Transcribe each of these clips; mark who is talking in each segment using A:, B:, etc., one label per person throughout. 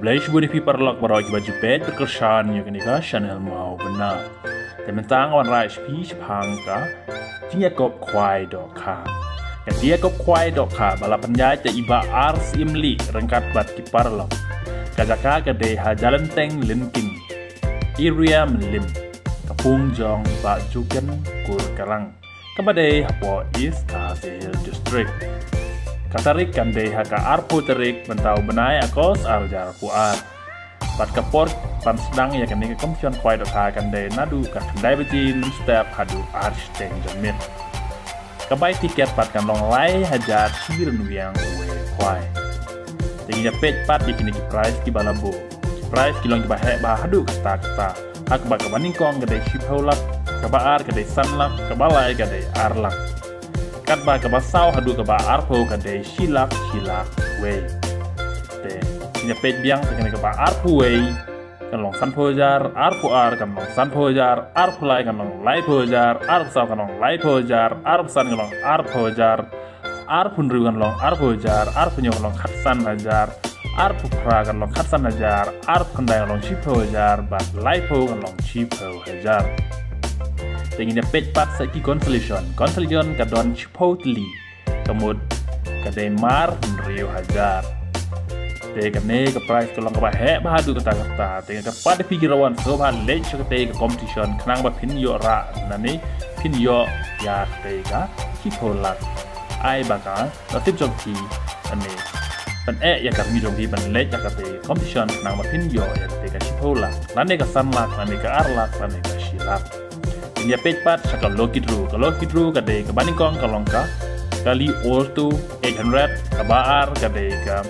A: Belajar boleh perlak barai baju pet berkesan yang ini kan channel mau benar. Tentang orang rai speech pangka, dia kop kuai doka. Dia kop kuai doka balap penjajah iba ars imli rengkat bat kiparlak. Kajaka kedai hajalan teng linkin. Area melim. Kapung jong bak juken kur karang. Kebadai hapo East Tahsil District. Katarik kandai haka arpu terik mentau benai akos arjar puar. Pat kapor pan sedang ya kandai ke komisyon kuai doka kandai nadu ka kandai bejin step hadu arch teng jamit. Kabai tiket pat kanlong lai hajar sibiran wiang uwe kuai. Tingginya page pat dikini ki price ki balabo. Price kilong ki bahek bah hadu kata. Hak ba kabaningkong kadai shipholak, kabaar kadai sanlak, kabalai kadai arlak. Katba kabasau hadu kaba arpo kadai shilak way. Te nyepet biang tekene kaba arpo way. Kan long san pojar, arpo ar kan long san pojar, arpo lai kan long lai pojar, arpo sau kan long lai pojar, arpo san kan long arpo jar, arpo nru kan long arpo jar, arpo nyo kan long khatsan hajar. Arpu pra kan long khatsan hajar, arpu kendai kan long chipo hajar, bat laipo kan long chipo hajar. Tingginya page pat seki consolation kadon chipo tli, kemud kadai mar rio hajar. Te kene ke price kalau ke bahek bahadu kata-kata, tinggal ke pada pikirawan sobat lech ke competition kenang ba pin yo ra nani pin yo ya te ka chipo lat. Ai bakal nasib jongki ane. Pen yang kami dong di benlek yang kata competition nang makin yo yang kata shipola, lane ka sanlak, lane ka arlak, lane ka shilak. Ini page pat sakal loki dru kade ke baningkong kalongka kali ortu 800 kabar kade ka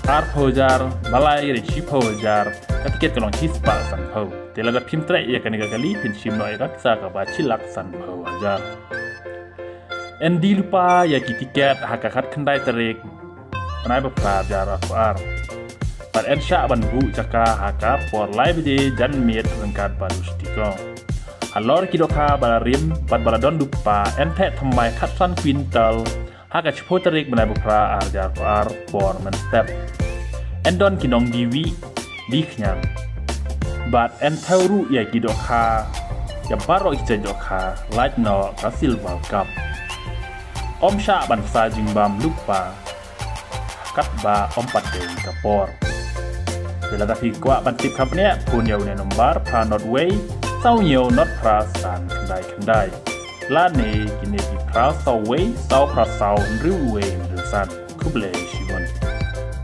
A: arpojar balai re shipojar katiket kalong hispa sanpau. Telaga pimtre ya kani kali pin shimno ya sa ka ba chilak sanpau ajar. Endi lupa ya tiket hakakat kendai terik. Kenai berpelajar akuar. Pada ensya banbu jaka haka por live di jan miet lengkat baru stikong. Halor kidoka balarim pat baladon dupa ente temai katsan quintal haka cipoterik benai berpela arjar akuar por menstep. Endon kinong diwi diknyang. Bat enteuru ya kidoka ya baro ijajoka light no kasil balkap. Om sya ban sajing bam lupa. Katba ompat dari kapor. Bila tapi kuat bantip kampanye punya unai nombar pra Norway, sau nyo not pra san kendai. Lane kini di pra sau way, sau pra sau nriwe nrisan kuble shiwa.